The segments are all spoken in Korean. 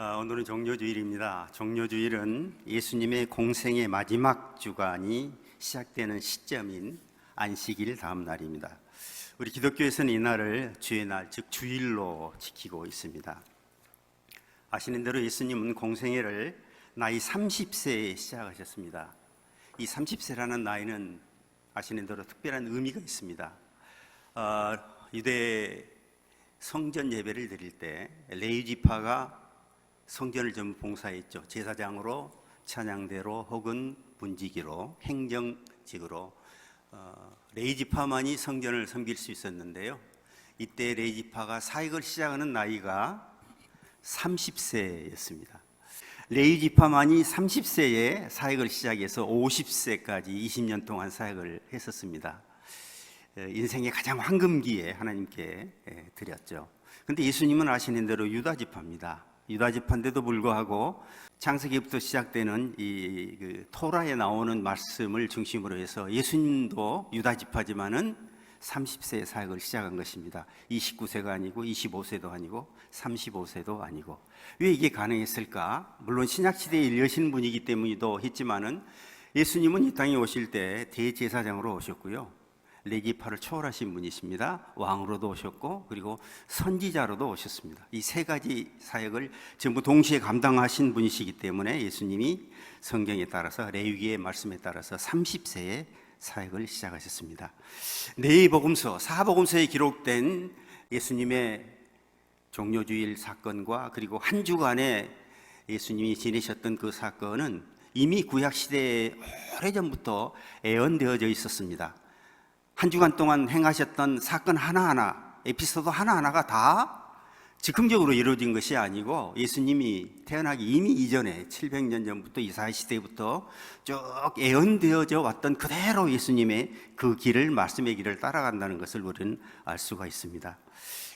오늘은 종료주일입니다. 종료주일은 예수님의 공생의 마지막 주간이 시작되는 시점인 안식일 다음 날입니다. 우리 기독교에서는 이날을 주의 날, 즉 주일로 지키고 있습니다. 아시는 대로 예수님은 공생애를 나이 30세에 시작하셨습니다. 이 30세라는 나이는 아시는 대로 특별한 의미가 있습니다. 유대 성전 예배를 드릴 때 레위 지파가 성전을 좀 봉사했죠. 제사장으로, 찬양대로 혹은 분지기로, 행정직으로 레위 지파만이 성전을 섬길 수 있었는데요. 이때 레위 지파가 사역을 시작하는 나이가 30세였습니다. 레위 지파만이 30세에 사역을 시작해서 50세까지 20년 동안 사역을 했었습니다. 인생의 가장 황금기에 하나님께 드렸죠. 그런데 예수님은 아시는 대로 유다 지파입니다. 유다 지파인데도 불구하고 창세기부터 시작되는 이 토라에 나오는 말씀을 중심으로 해서 예수님도 유다 지파지만은 30세에 사역을 시작한 것입니다. 29세가 아니고 25세도 아니고 35세도 아니고. 왜 이게 가능했을까? 물론 신약시대에 여신 분이기 때문이기도 했지만은 예수님은 이 땅에 오실 때 대제사장으로 오셨고요. 레위파를 초월하신 분이십니다. 왕으로도 오셨고 그리고 선지자로도 오셨습니다. 이 세 가지 사역을 전부 동시에 감당하신 분이시기 때문에 예수님이 성경에 따라서 레위기의 말씀에 따라서 30세에 사역을 시작하셨습니다. 네복음서, 사복음서에 기록된 예수님의 종료주일 사건과 그리고 한 주간에 예수님이 지내셨던 그 사건은 이미 구약시대에 오래전부터 예언되어져 있었습니다. 한 주간 동안 행하셨던 사건 하나하나, 에피소드 하나하나가 다 즉흥적으로 이루어진 것이 아니고 예수님이 태어나기 이미 이전에 700년 전부터 이사야 시대부터 쭉 예언되어져 왔던 그대로 예수님의 그 길을, 말씀의 길을 따라간다는 것을 우리는 알 수가 있습니다.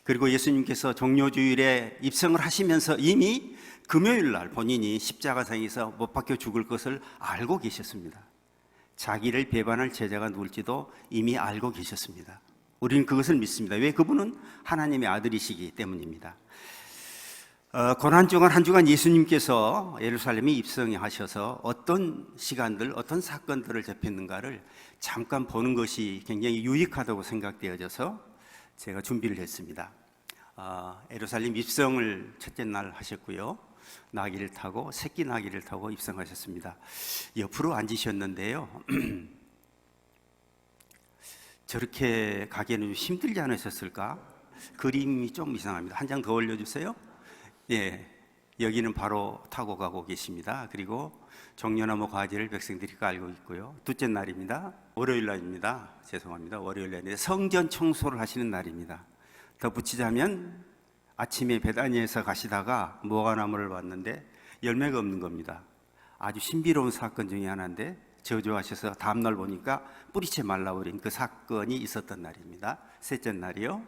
그리고 예수님께서 종료주일에 입성을 하시면서 이미 금요일 날 본인이 십자가상에서 못 박혀 죽을 것을 알고 계셨습니다. 자기를 배반할 제자가 누굴지도 이미 알고 계셨습니다. 우리는 그것을 믿습니다. 왜? 그분은 하나님의 아들이시기 때문입니다. 고난주간 한 주간 예수님께서 예루살렘에 입성하셔서 어떤 시간들, 어떤 사건들을 접했는가를 잠깐 보는 것이 굉장히 유익하다고 생각되어져서 제가 준비를 했습니다. 예루살렘 입성을 첫째 날 하셨고요. 나귀를 타고, 새끼 나귀를 타고 입성하셨습니다. 옆으로 앉으셨는데요. 저렇게 가기에는 좀 힘들지 않으셨을까? 그림이 좀 이상합니다. 한 장 더 올려주세요. 예, 여기는 바로 타고 가고 계십니다. 그리고 종려나무 가지를 백성들이 깔고 있고요. 둘째 날입니다. 월요일 날입니다. 죄송합니다. 월요일 날인데 성전 청소를 하시는 날입니다. 더 붙이자면 아침에 베다니에서 가시다가 무화과나무를 봤는데 열매가 없는 겁니다. 아주 신비로운 사건 중에 하나인데 저주하셔서 다음날 보니까 뿌리채 말라버린 그 사건이 있었던 날입니다. 셋째 날이요.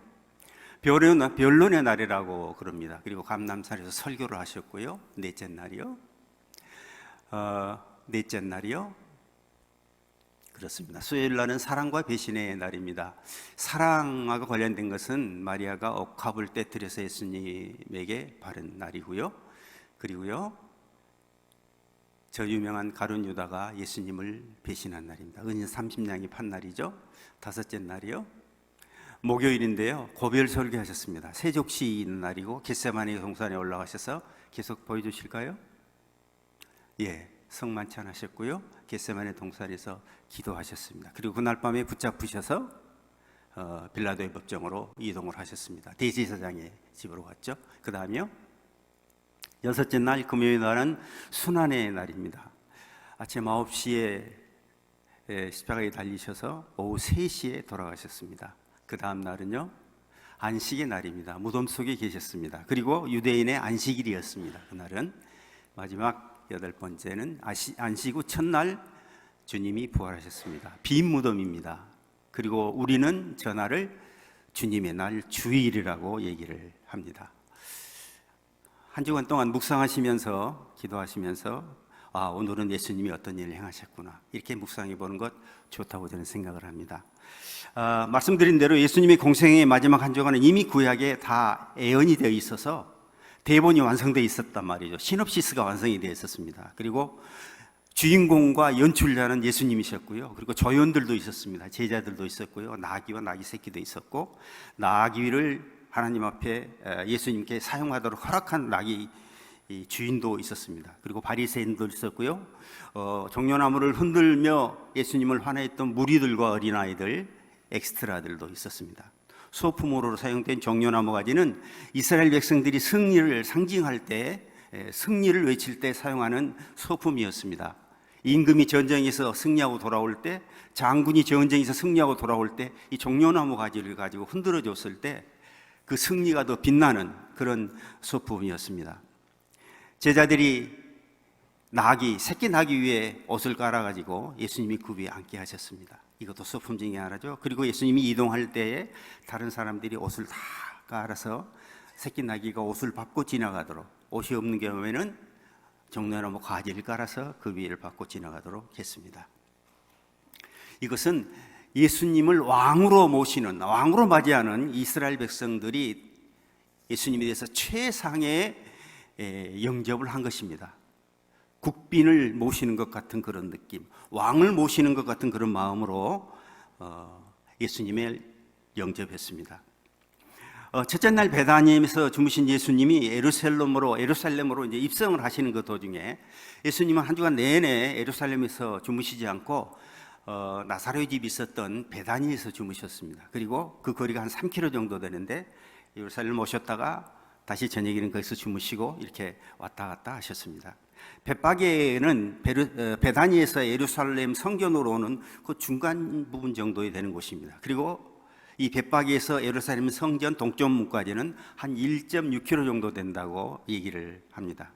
변론의 날이라고 그럽니다. 그리고 감람산에서 설교를 하셨고요. 넷째 날이요. 넷째 날이요. 그렇습니다. 수요일 날은 사랑과 배신의 날입니다. 사랑과 관련된 것은 마리아가 옥합을 떼뜨려서 예수님에게 바른 날이고요. 그리고요, 저 유명한 가룟 유다가 예수님을 배신한 날입니다. 은인 30냥이 판 날이죠. 다섯째 날이요. 목요일인데요. 고별 설교하셨습니다. 세족시 있는 날이고 겟세마네 동산에 올라가셔서 계속 보여주실까요? 예, 성만찬 하셨고요. 겟세마네 동산에서 기도하셨습니다. 그리고 그날 밤에 붙잡으셔서 빌라도의 법정으로 이동을 하셨습니다. 대제사장의 집으로 갔죠. 그 다음에요. 여섯째 날 금요일 날은 순환의 날입니다. 아침 9시에 십자가에 달리셔서 오후 3시에 돌아가셨습니다. 그 다음 날은요, 안식의 날입니다. 무덤 속에 계셨습니다. 그리고 유대인의 안식일이었습니다. 그날은 마지막 여덟 번째는 안식 후 첫날 주님이 부활하셨습니다. 빈 무덤입니다. 그리고 우리는 전날을 주님의 날 주일이라고 얘기를 합니다. 한 주간 동안 묵상하시면서 기도하시면서 오늘은 예수님이 어떤 일을 행하셨구나 이렇게 묵상해 보는 것 좋다고 저는 생각을 합니다. 말씀드린 대로 예수님의 공생의 마지막 한 주간은 이미 구약에 다 예언이 되어 있어서 대본이 완성되어 있었단 말이죠. 시놉시스가 완성이 되어 있었습니다. 그리고 주인공과 연출자는 예수님이셨고요. 그리고 조연들도 있었습니다. 제자들도 있었고요. 나귀와 나귀 새끼도 있었고, 나귀를 하나님 앞에 예수님께 사용하도록 허락한 나귀 주인도 있었습니다. 그리고 바리새인도 있었고요. 종려나무를 흔들며 예수님을 환호했던 무리들과 어린아이들, 엑스트라들도 있었습니다. 소품으로 사용된 종려나무 가지는 이스라엘 백성들이 승리를 상징할 때, 승리를 외칠 때 사용하는 소품이었습니다. 임금이 전쟁에서 승리하고 돌아올 때, 장군이 전쟁에서 승리하고 돌아올 때 이 종려나무 가지를 가지고 흔들어 줬을 때 그 승리가 더 빛나는 그런 소품이었습니다. 제자들이 새끼 나귀 위에 옷을 깔아가지고 예수님이 그 위에 앉게 하셨습니다. 이것도 소품 중에 하나죠. 그리고 예수님이 이동할 때에 다른 사람들이 옷을 다 깔아서 새끼 나귀가 옷을 밟고 지나가도록, 옷이 없는 경우에는 종려나무 가지를 깔아서 그 위를 밟고 지나가도록 했습니다. 이것은 예수님을 왕으로 모시는, 왕으로 맞이하는 이스라엘 백성들이 예수님에 대해서 최상의 영접을 한 것입니다. 국빈을 모시는 것 같은 그런 느낌, 왕을 모시는 것 같은 그런 마음으로 예수님을 영접했습니다. 첫째 날 베다니에서 주무신 예수님이 예루살렘으로 이제 입성을 하시는 그 도중에 예수님은 한 주간 내내 예루살렘에서 주무시지 않고 나사로의 집이 있었던 베다니에서 주무셨습니다. 그리고 그 거리가 한 3km 정도 되는데 예루살렘 오셨다가 다시 저녁에는 거기서 주무시고 이렇게 왔다 갔다 하셨습니다. 벳바게는 베다니에서 예루살렘 성전으로 오는 그 중간 부분 정도에 되는 곳입니다. 그리고 이 벳바게에서 예루살렘 성전 동쪽문까지는 한 1.6km 정도 된다고 얘기를 합니다.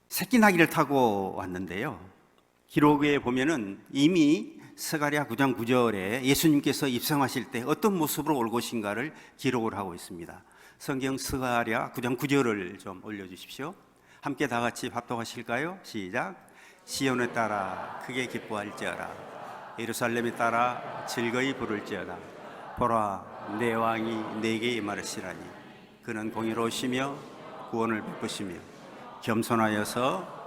새끼 나귀를 타고 왔는데요. 기록에 보면은 이미 스가랴 9장 9절에 예수님께서 입성하실 때 어떤 모습으로 올 것인가를 기록을 하고 있습니다. 성경 스가랴 9장 9절을 좀 올려주십시오. 함께 다 같이 합독하실까요? 시작. 시온에 따라 크게 기뻐할지어다. 예루살렘에 따라 즐거이 부를지어다. 보라, 내 왕이 내게 임하시라니. 그는 공의로우시며 구원을 베푸시며 겸손하여서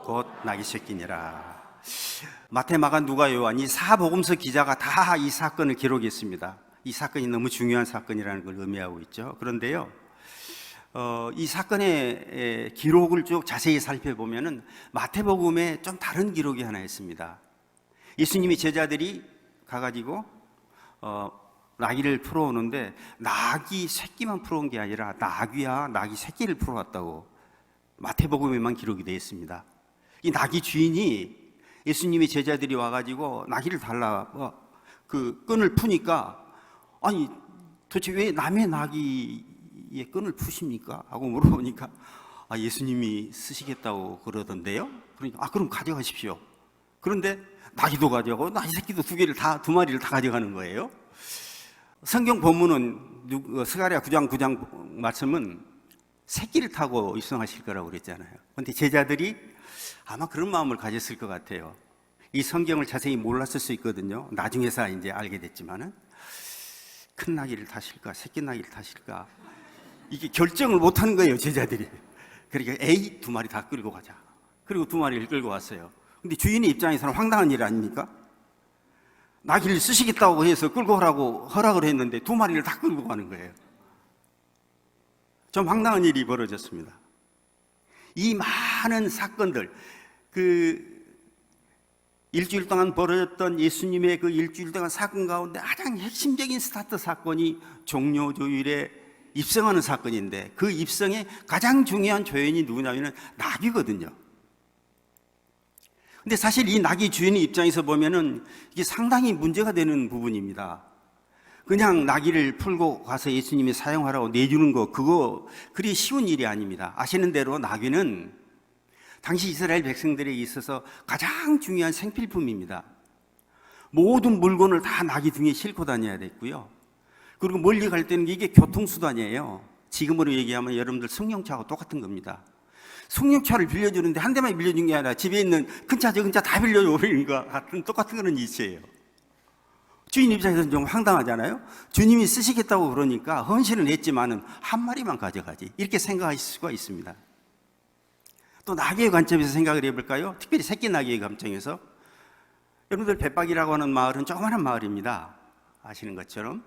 곧 나귀 새끼니라. 마태, 마가, 누가, 요한 이 사복음서 기자가 다 이 사건을 기록했습니다. 이 사건이 너무 중요한 사건이라는 걸 의미하고 있죠. 그런데요, 이 사건의 기록을 쭉 자세히 살펴보면은 마태복음에 좀 다른 기록이 하나 있습니다. 예수님이 제자들이 가가지고 나귀를 풀어오는데 나귀 새끼만 풀어온 게 아니라 나귀와 나귀 새끼를 풀어왔다고 마태복음에만 기록이 되어 있습니다. 이 나귀 주인이 예수님의 제자들이 와가지고 나귀를 달라 그 끈을 푸니까 아니 도대체 왜 남의 나귀의 끈을 푸십니까? 하고 물어보니까 예수님이 쓰시겠다고 그러던데요. 그러니까 그럼 가져가십시오. 그런데 나귀도 가져가고 나귀 새끼도 두 마리를 다 가져가는 거예요. 성경 본문은 스가랴 9장 말씀은 새끼를 타고 입성하실 거라고 그랬잖아요. 그런데 제자들이 아마 그런 마음을 가졌을 것 같아요. 이 성경을 자세히 몰랐을 수 있거든요. 나중에서 이제 알게 됐지만은 큰 나귀를 타실까, 새끼 나귀를 타실까 이게 결정을 못하는 거예요, 제자들이. 그러니까 두 마리 다 끌고 가자. 그리고 두 마리를 끌고 왔어요. 근데 주인의 입장에서는 황당한 일 아닙니까? 나귀를 쓰시겠다고 해서 끌고 오라고 허락을 했는데 두 마리를 다 끌고 가는 거예요. 좀 황당한 일이 벌어졌습니다. 이 많은 사건들, 일주일 동안 벌어졌던 예수님의 그 일주일 동안 사건 가운데 가장 핵심적인 스타트 사건이 종료조율에 입성하는 사건인데 그 입성의 가장 중요한 조연이 누구냐면 나귀거든요. 근데 사실 이 나귀 주인의 입장에서 보면은 이게 상당히 문제가 되는 부분입니다. 그냥 나귀를 풀고 가서 예수님이 사용하라고 내주는 거, 그거 그리 쉬운 일이 아닙니다. 아시는 대로 나귀는 당시 이스라엘 백성들에 있어서 가장 중요한 생필품입니다. 모든 물건을 다 나귀 등에 싣고 다녀야 됐고요. 그리고 멀리 갈 때는 이게 교통수단이에요. 지금으로 얘기하면 여러분들 승용차하고 똑같은 겁니다. 승용차를 빌려주는데 한 대만 빌려준 게 아니라 집에 있는 큰 차, 적은 차 다 빌려주는 것 같은 똑같은 그런 이치예요. 주인 입장에서는 좀 황당하잖아요. 주님이 쓰시겠다고 그러니까 헌신은 했지만은 한 마리만 가져가지, 이렇게 생각하실 수가 있습니다. 또 나귀의 관점에서 생각을 해볼까요? 특별히 새끼 나귀의 관점에서. 여러분들 벳박이라고 하는 마을은 조그마한 마을입니다. 아시는 것처럼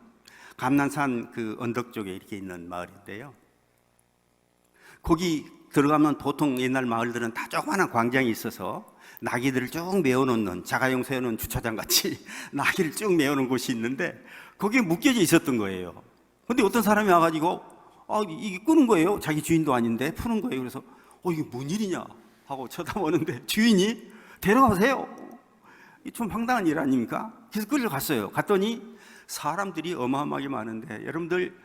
감난산 그 언덕 쪽에 이렇게 있는 마을인데요, 거기 들어가면 보통 옛날 마을들은 다 조그마한 광장이 있어서 나귀들을 쭉 메어놓는, 자가용 세우는 주차장 같이 나귀를 쭉 메어놓은 곳이 있는데 거기에 묶여져 있었던 거예요. 근데 어떤 사람이 와가지고 이게 끄는 거예요. 자기 주인도 아닌데 푸는 거예요. 그래서 이게 뭔 일이냐 하고 쳐다보는데 주인이 데려가세요. 이게 좀 황당한 일 아닙니까? 그래서 끌려갔어요. 갔더니 사람들이 어마어마하게 많은데, 여러분들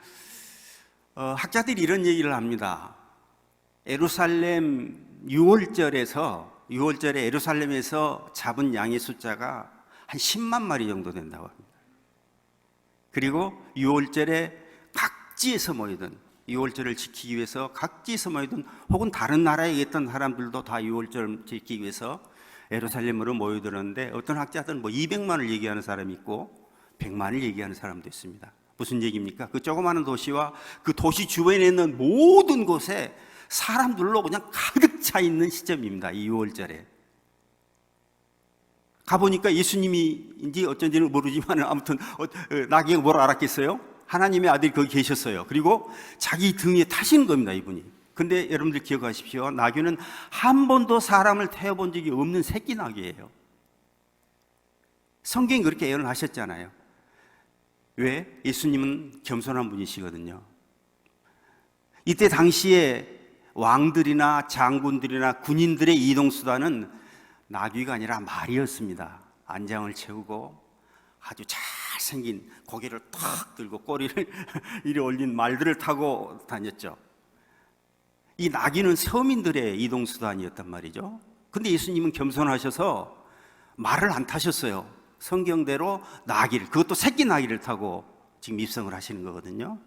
학자들이 이런 얘기를 합니다. 예루살렘 6월절에 예루살렘에서 잡은 양의 숫자가 한 10만 마리 정도 된다고 합니다. 그리고 6월절에 각지에서 모이던, 6월절을 지키기 위해서 각지에서 모이던, 혹은 다른 나라에 있던 사람들도 다 6월절을 지키기 위해서 예루살렘으로 모여들었는데, 어떤 학자들은 200만을 얘기하는 사람이 있고 100만을 얘기하는 사람도 있습니다. 무슨 얘기입니까? 그 조그마한 도시와 그 도시 주변에 있는 모든 곳에 사람들로 그냥 가득 차 있는 시점입니다. 이 6월절에 가보니까 예수님인지 어쩐지는 모르지만 아무튼 나귀가 뭘 알았겠어요? 하나님의 아들이 거기 계셨어요. 그리고 자기 등에 타시는 겁니다, 이분이. 근데 여러분들 기억하십시오. 나귀는 한 번도 사람을 태워본 적이 없는 새끼 나귀예요. 성경이 그렇게 예언을 하셨잖아요. 왜? 예수님은 겸손한 분이시거든요. 이때 당시에 왕들이나 장군들이나 군인들의 이동수단은 나귀가 아니라 말이었습니다. 안장을 채우고 아주 잘생긴, 고개를 탁 들고 꼬리를 이리 올린 말들을 타고 다녔죠. 이 나귀는 서민들의 이동수단이었단 말이죠. 근데 예수님은 겸손하셔서 말을 안 타셨어요. 성경대로 나귀를, 그것도 새끼 나귀를 타고 지금 입성을 하시는 거거든요.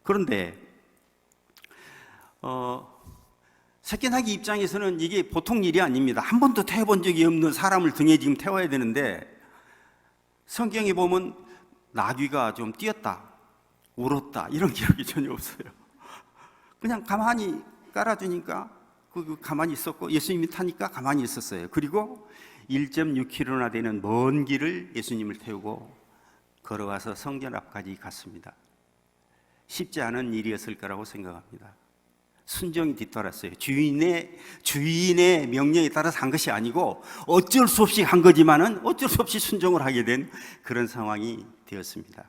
그런데 새끼 나귀 입장에서는 이게 보통 일이 아닙니다. 한 번도 태워본 적이 없는 사람을 등에 지금 태워야 되는데, 성경에 보면 나귀가 좀 뛰었다, 울었다, 이런 기록이 전혀 없어요. 그냥 가만히 깔아주니까 가만히 있었고, 예수님이 타니까 가만히 있었어요. 그리고 1.6km나 되는 먼 길을 예수님을 태우고 걸어와서 성전 앞까지 갔습니다. 쉽지 않은 일이었을 거라고 생각합니다. 순종이 뒤따랐어요. 주인의 명령에 따라서 한 것이 아니고 어쩔 수 없이 한 거지만은 어쩔 수 없이 순종을 하게 된 그런 상황이 되었습니다.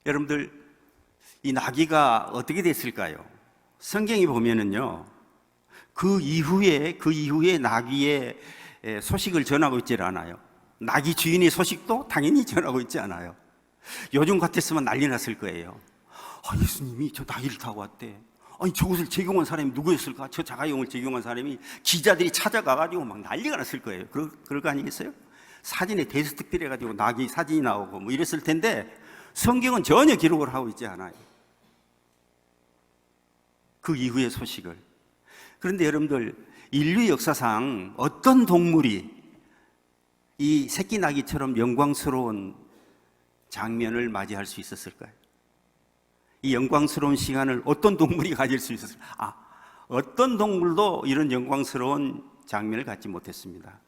여러분들, 이 나귀가 어떻게 됐을까요? 성경에 보면은요, 그 이후에 나귀의 소식을 전하고 있질 않아요. 나귀 주인의 소식도 당연히 전하고 있지 않아요. 요즘 같았으면 난리 났을 거예요. 예수님이 저 나귀를 타고 왔대. 아니, 저것을 제공한 사람이 누구였을까? 저 자가용을 제공한 사람이, 기자들이 찾아가가지고 막 난리가 났을 거예요. 그럴 거 아니겠어요? 사진에 데스특필해가지고 나귀 사진이 나오고 뭐 이랬을 텐데, 성경은 전혀 기록을 하고 있지 않아요. 그 이후의 소식을. 그런데 여러분들, 인류 역사상 어떤 동물이 이 새끼 나귀처럼 영광스러운 장면을 맞이할 수 있었을까요? 이 영광스러운 시간을 어떤 동물이 가질 수 있었을까요? 어떤 동물도 이런 영광스러운 장면을 갖지 못했습니다.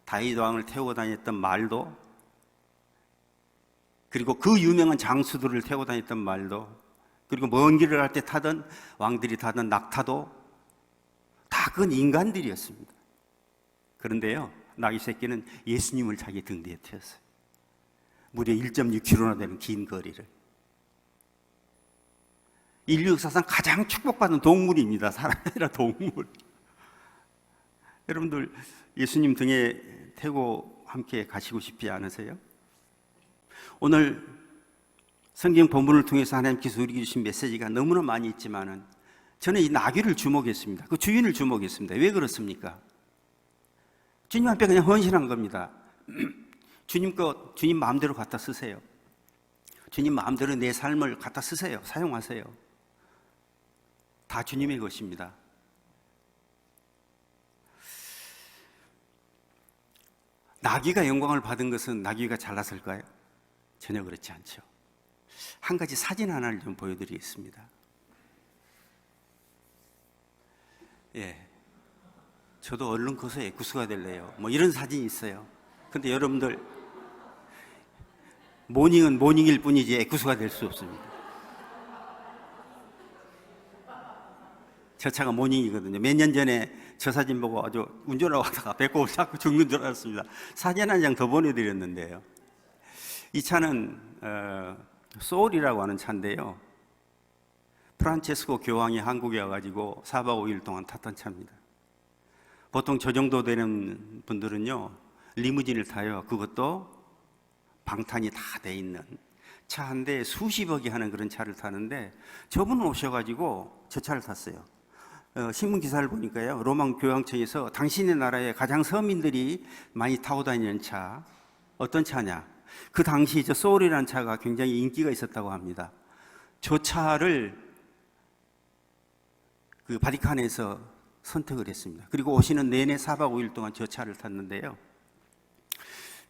다윗 왕을 태우고 다녔던 말도, 그리고 그 유명한 장수들을 태우고 다녔던 말도, 그리고 먼 길을 갈 때 타던 왕들이 타던 낙타도 다 그건 인간들이었습니다. 그런데요, 나귀 새끼는 예수님을 자기 등 뒤에 태웠어요. 무려 1.6km나 되는 긴 거리를. 인류 역사상 가장 축복받은 동물입니다. 사람이 아니라 동물. 여러분들, 예수님 등에 태고 함께 가시고 싶지 않으세요? 오늘 성경 본문을 통해서 하나님께서 우리에게 주신 메시지가 너무나 많이 있지만은, 저는 이 나귀를 주목했습니다. 그 주인을 주목했습니다. 왜 그렇습니까? 주님 앞에 그냥 헌신한 겁니다. 주님 마음대로 갖다 쓰세요. 주님 마음대로 내 삶을 갖다 쓰세요. 사용하세요. 다 주님의 것입니다. 나귀가 영광을 받은 것은 나귀가 잘났을까요? 전혀 그렇지 않죠. 한 가지 사진 하나를 좀 보여드리겠습니다. 예, 저도 얼른 커서 애구수가 될래요. 뭐 이런 사진이 있어요. 근데 여러분들, 모닝은 모닝일 뿐이지 애구수가 될 수 없습니다. 저 차가 모닝이거든요. 몇 년 전에 저 사진 보고 아주 운전하고 하다가 배꼽을 잡고 죽는 줄 알았습니다. 사진 한 장 더 보내드렸는데요. 이 차는 소울이라고 하는 차인데요. 프란체스코 교황이 한국에 와가지고 4박 5일 동안 탔던 차입니다. 보통 저 정도 되는 분들은요, 리무진을 타요. 그것도 방탄이 다 돼 있는 차 한 대에 수십억이 하는 그런 차를 타는데, 저분은 오셔가지고 저 차를 탔어요. 신문 기사를 보니까요, 로마 교황청에서 당신의 나라에 가장 서민들이 많이 타고 다니는 차, 어떤 차냐? 그 당시 저 소울이라는 차가 굉장히 인기가 있었다고 합니다. 저 차를 그 바티칸에서 선택을 했습니다. 그리고 오시는 내내 4박 5일 동안 저 차를 탔는데요.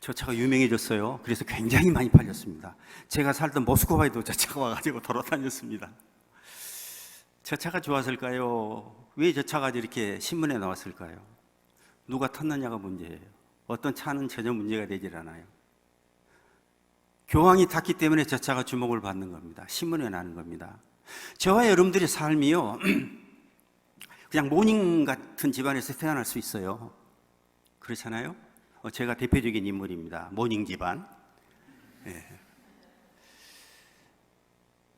저 차가 유명해졌어요. 그래서 굉장히 많이 팔렸습니다. 제가 살던 모스크바에도 저 차가 와가지고 돌아다녔습니다. 저 차가 좋았을까요? 왜 저 차가 이렇게 신문에 나왔을까요? 누가 탔느냐가 문제예요. 어떤 차는 전혀 문제가 되질 않아요. 교황이 탔기 때문에 저 차가 주목을 받는 겁니다. 신문에 나는 겁니다. 저와 여러분들의 삶이요, 그냥 모닝 같은 집안에서 태어날 수 있어요. 그렇잖아요? 제가 대표적인 인물입니다. 모닝 집안. 예.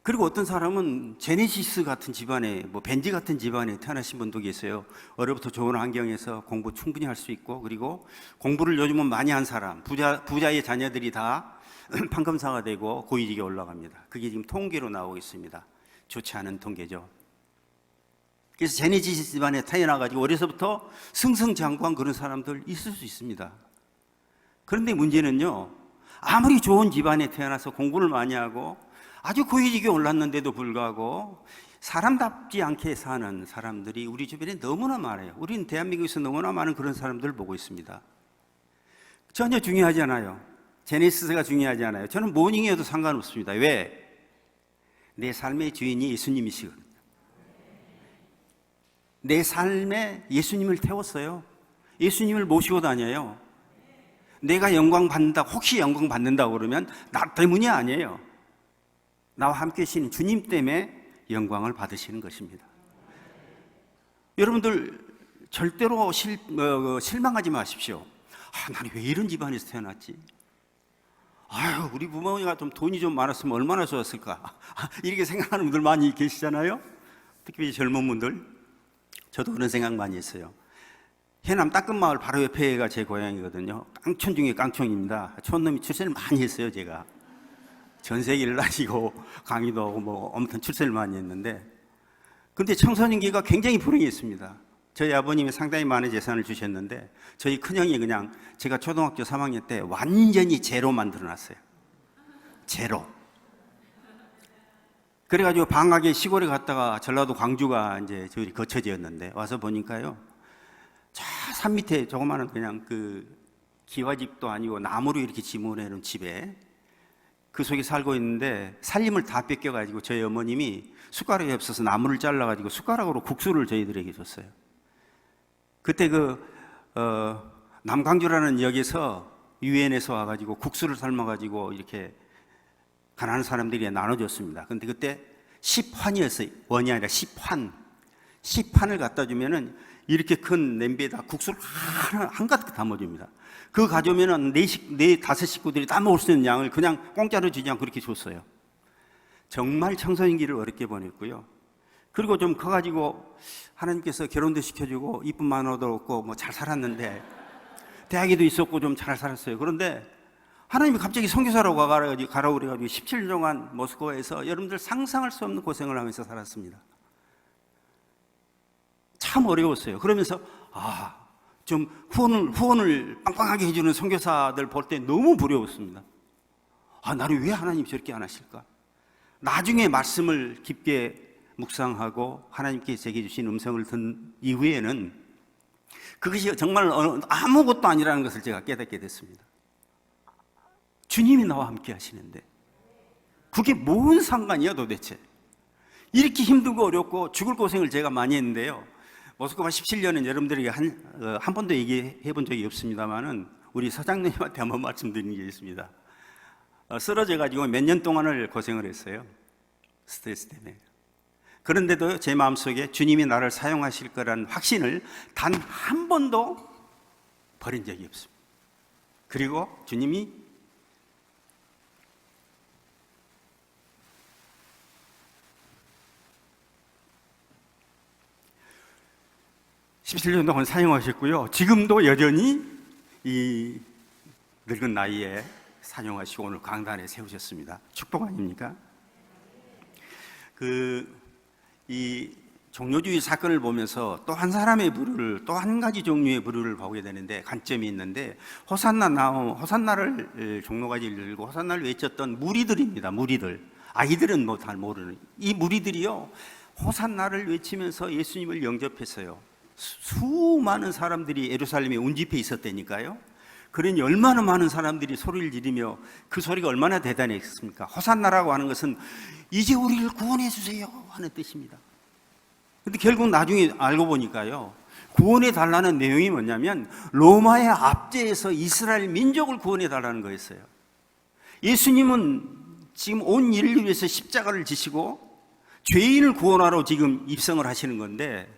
그리고 어떤 사람은 제네시스 같은 집안에, 뭐 벤지 같은 집안에 태어나신 분도 계세요. 어려부터 좋은 환경에서 공부 충분히 할 수 있고, 그리고 공부를 요즘은 많이 한 사람, 부자의 자녀들이 다 판검사가 되고 고위직에 올라갑니다. 그게 지금 통계로 나오고 있습니다. 좋지 않은 통계죠. 그래서 제네시스 집안에 태어나가지고 어려서부터 승승장구한 그런 사람들 있을 수 있습니다. 그런데 문제는요, 아무리 좋은 집안에 태어나서 공부를 많이 하고 아주 고위직에 올랐는데도 불구하고 사람답지 않게 사는 사람들이 우리 주변에 너무나 많아요. 우리는 대한민국에서 너무나 많은 그런 사람들을 보고 있습니다. 전혀 중요하지 않아요. 제네시스가 중요하지 않아요. 저는 모닝이어도 상관없습니다. 왜? 내 삶의 주인이 예수님이시거든요. 내 삶에 예수님을 태웠어요. 예수님을 모시고 다녀요. 내가 영광 받는다, 혹시 영광 받는다고 그러면 나 때문이 아니에요. 나와 함께 계신 주님 때문에 영광을 받으시는 것입니다. 여러분들 절대로 실망하지 마십시오. 나는 왜 이런 집안에서 태어났지? 아유, 우리 부모가 좀 돈이 좀 많았으면 얼마나 좋았을까? 이렇게 생각하는 분들 많이 계시잖아요. 특히 젊은 분들. 저도 그런 생각 많이 했어요. 해남 따끔마을 바로 옆에가 제 고향이거든요. 깡촌 중에 깡촌입니다. 촌놈이 출세를 많이 했어요, 제가. 전 세계를 다니고 강의도 하고 뭐 아무튼 출세를 많이 했는데, 근데 청소년기가 굉장히 불행했습니다. 저희 아버님이 상당히 많은 재산을 주셨는데 저희 큰형이 그냥 제가 초등학교 3학년 때 완전히 제로 만들어놨어요. 제로. 그래가지고 방학에 시골에 갔다가 전라도 광주가 이제 저희 거처지였는데 와서 보니까요, 저 산 밑에 조그마한 그냥 그 기와집도 아니고 나무로 이렇게 지문해놓은 집에 그 속에 살고 있는데 살림을 다 뺏겨가지고 저희 어머님이 숟가락이 없어서 나무를 잘라가지고 숟가락으로 국수를 저희들에게 줬어요. 그때 남광주라는 역에서 유엔에서 와가지고 국수를 삶아가지고 이렇게 가난한 사람들이 나눠줬습니다. 근데 그때 10환이었어요. 원이 아니라 10환. 10환을 갖다 주면은 이렇게 큰 냄비에다 국수를 한가득 담아줍니다. 그거 가져오면은 다섯 식구들이 다 먹을 수 있는 양을 그냥 공짜로 주지 않고 그렇게 줬어요. 정말 청소년기를 어렵게 보냈고요. 그리고 좀 커가지고 하나님께서 결혼도 시켜주고 이쁜 마누라도 없고 뭐 잘 살았는데 대학에도 있었고 좀 잘 살았어요. 그런데 하나님이 갑자기 선교사로 가라고 그래가지고 17년 동안 모스크바에서 여러분들 상상할 수 없는 고생을 하면서 살았습니다. 참 어려웠어요. 그러면서 좀 후원을 빵빵하게 해주는 선교사들 볼 때 너무 부러웠습니다. 나를 왜 하나님 저렇게 안 하실까? 나중에 말씀을 깊게 묵상하고 하나님께 제게 주신 음성을 든 이후에는 그것이 정말 아무것도 아니라는 것을 제가 깨닫게 됐습니다. 주님이 나와 함께 하시는데 그게 뭔 상관이야 도대체. 이렇게 힘들고 어렵고 죽을 고생을 제가 많이 했는데요, 모스크바 17년은 여러분들에게 한 번도 얘기해 본 적이 없습니다만은 우리 사장님한테 한번 말씀드리는 게 있습니다. 쓰러져 가지고 몇 년 동안을 고생을 했어요, 스트레스 때문에. 그런데도 제 마음속에 주님이 나를 사용하실 거라는 확신을 단 한 번도 버린 적이 없습니다. 그리고 주님이 17년 동안 사용하셨고요, 지금도 여전히 이 늙은 나이에 사용하시고 오늘 강단에 세우셨습니다. 축복 아닙니까? 이 종료주의 사건을 보면서 또 한 사람의 부류를, 또 한 가지 종류의 부류를 보게 되는데 관점이 있는데, 호산나를 종로가지를 들고 호산나를 외쳤던 무리들입니다. 무리들. 아이들은 뭐 잘 모르는 이 무리들이요, 호산나를 외치면서 예수님을 영접했어요. 수많은 사람들이 예루살렘에 운집해 있었다니까요. 그러니 얼마나 많은 사람들이 소리를 지르며, 그 소리가 얼마나 대단했습니까? 호산나라고 하는 것은 이제 우리를 구원해 주세요 하는 뜻입니다. 근데 결국 나중에 알고 보니까요, 구원해 달라는 내용이 뭐냐면 로마의 압제에서 이스라엘 민족을 구원해 달라는 거였어요. 예수님은 지금 온 인류를 위해서 십자가를 지시고 죄인을 구원하러 지금 입성을 하시는 건데,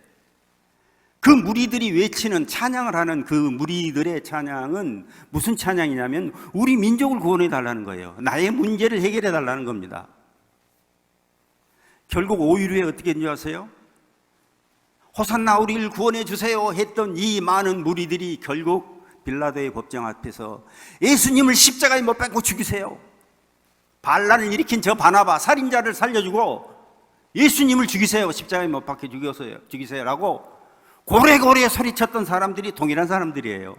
그 무리들이 외치는 찬양을 하는 그 무리들의 찬양은 무슨 찬양이냐면 우리 민족을 구원해 달라는 거예요. 나의 문제를 해결해 달라는 겁니다. 결국 5일 후에 어떻게 했는지 아세요? 호산나 우리를 구원해 주세요 했던 이 많은 무리들이 결국 빌라도의 법정 앞에서 예수님을 십자가에 못 박고 죽이세요, 반란을 일으킨 저 바나바 살인자를 살려주고 예수님을 죽이세요, 십자가에 못 박혀 죽이세요라고 고래고래 소리쳤던 사람들이 동일한 사람들이에요.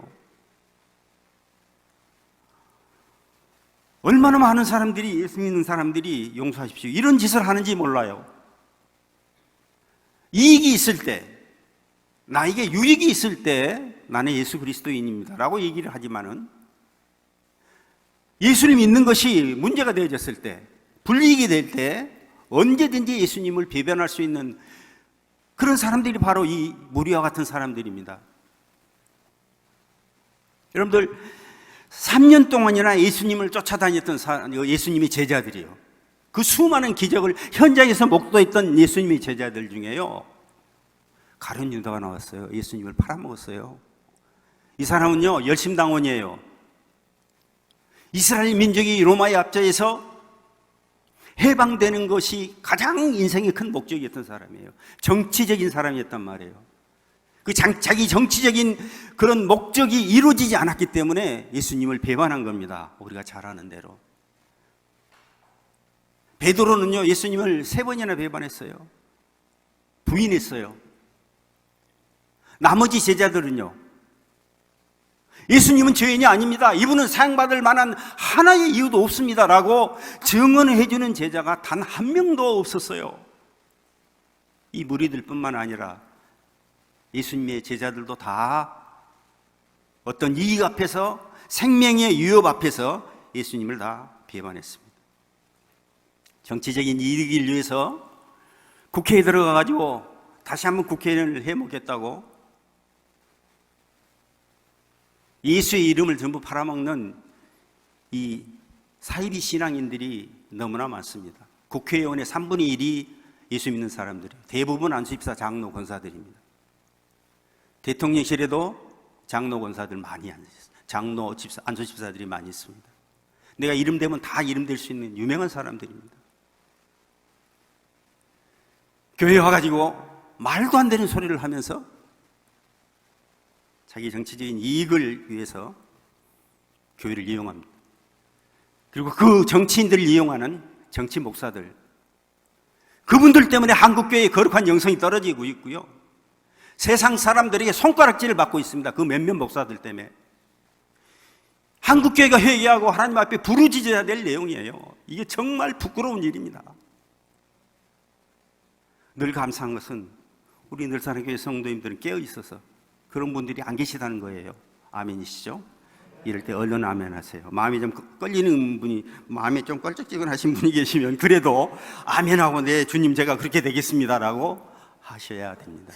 얼마나 많은 사람들이, 예수 믿는 사람들이 용서하십시오 이런 짓을 하는지 몰라요. 이익이 있을 때, 나에게 유익이 있을 때 나는 예수 그리스도인입니다 라고 얘기를 하지만은, 예수를 믿는 것이 문제가 되어졌을 때, 불이익이 될 때 언제든지 예수님을 배반할 수 있는 그런 사람들이 바로 이 무리와 같은 사람들입니다. 여러분들 3년 동안이나 예수님을 쫓아다녔던 예수님의 제자들이요, 그 수많은 기적을 현장에서 목도했던 예수님의 제자들 중에요, 가룟 유다가 나왔어요. 예수님을 팔아먹었어요. 이 사람은요 열심당원이에요. 이스라엘 민족이 로마의 압제에서 해방되는 것이 가장 인생의 큰 목적이었던 사람이에요. 정치적인 사람이었단 말이에요. 자기 정치적인 그런 목적이 이루어지지 않았기 때문에 예수님을 배반한 겁니다. 우리가 잘 아는 대로. 베드로는요 예수님을 3번이나 배반했어요. 부인했어요. 나머지 제자들은요, 예수님은 죄인이 아닙니다, 이분은 사형받을 만한 하나의 이유도 없습니다 라고 증언을 해주는 제자가 단 한 명도 없었어요. 이 무리들뿐만 아니라 예수님의 제자들도 다 어떤 이익 앞에서, 생명의 위협 앞에서 예수님을 다 배반했습니다. 정치적인 이익을 위해서 국회에 들어가가지고 다시 한번 국회의원을 해먹겠다고 예수의 이름을 전부 팔아먹는 이 사이비 신앙인들이 너무나 많습니다. 국회의원의 3분의 1이 예수 믿는 사람들이에요. 대부분 안수집사, 장로, 권사들입니다. 대통령실에도 장로, 권사들 많이 앉아있어요. 장로, 안수집사들이 많이 있습니다. 내가 이름 대면 다 이름 될 수 있는 유명한 사람들입니다. 교회 와가지고 말도 안 되는 소리를 하면서 자기 정치적인 이익을 위해서 교회를 이용합니다. 그리고 그 정치인들을 이용하는 정치 목사들, 그분들 때문에 한국교회의 거룩한 영성이 떨어지고 있고요, 세상 사람들에게 손가락질을 받고 있습니다. 그 몇몇 목사들 때문에. 한국교회가 회개하고 하나님 앞에 부르짖어야 될 내용이에요. 이게 정말 부끄러운 일입니다. 늘 감사한 것은 우리 늘사랑교회 성도님들은 깨어 있어서 그런 분들이 안 계시다는 거예요. 아멘이시죠? 이럴 때 얼른 아멘 하세요. 마음이 좀 끌리는 분이, 마음이 좀 껄쩍지근하신 분이 계시면 그래도 아멘하고 네 주님 제가 그렇게 되겠습니다라고 하셔야 됩니다.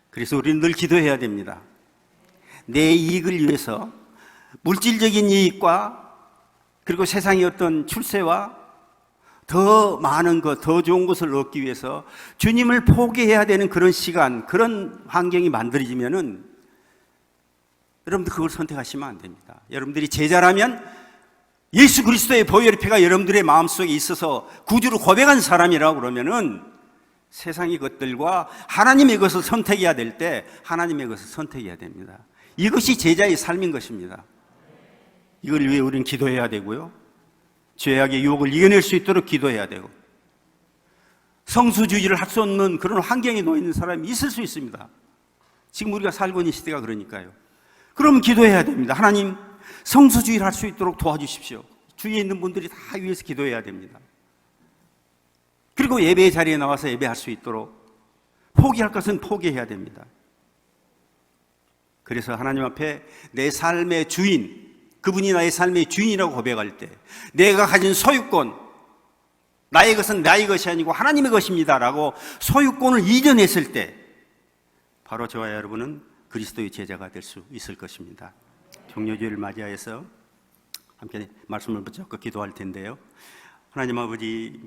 그래서 우리는 늘 기도해야 됩니다. 내 이익을 위해서 물질적인 이익과 그리고 세상의 어떤 출세와 더 많은 것, 더 좋은 것을 얻기 위해서 주님을 포기해야 되는 그런 시간, 그런 환경이 만들어지면은 여러분들 그걸 선택하시면 안 됩니다. 여러분들이 제자라면 예수 그리스도의 보혈피가 여러분들의 마음속에 있어서 구주로 고백한 사람이라고 그러면은 세상의 것들과 하나님의 것을 선택해야 될 때 하나님의 것을 선택해야 됩니다. 이것이 제자의 삶인 것입니다. 이걸 위해 우리는 기도해야 되고요. 죄악의 유혹을 이겨낼 수 있도록 기도해야 되고, 성수주의를 할 수 없는 그런 환경에 놓여 있는 사람이 있을 수 있습니다. 지금 우리가 살고 있는 시대가 그러니까요. 그럼 기도해야 됩니다. 하나님, 성수주의를 할 수 있도록 도와주십시오. 주위에 있는 분들이 다 위해서 기도해야 됩니다. 그리고 예배 자리에 나와서 예배할 수 있도록 포기할 것은 포기해야 됩니다. 그래서 하나님 앞에 내 삶의 주인, 그분이 나의 삶의 주인이라고 고백할 때, 내가 가진 소유권, 나의 것은 나의 것이 아니고 하나님의 것입니다 라고 소유권을 이전했을 때 바로 저와 여러분은 그리스도의 제자가 될 수 있을 것입니다. 종료주일을 맞이하여서 함께 말씀을 붙잡고 기도할 텐데요. 하나님 아버지,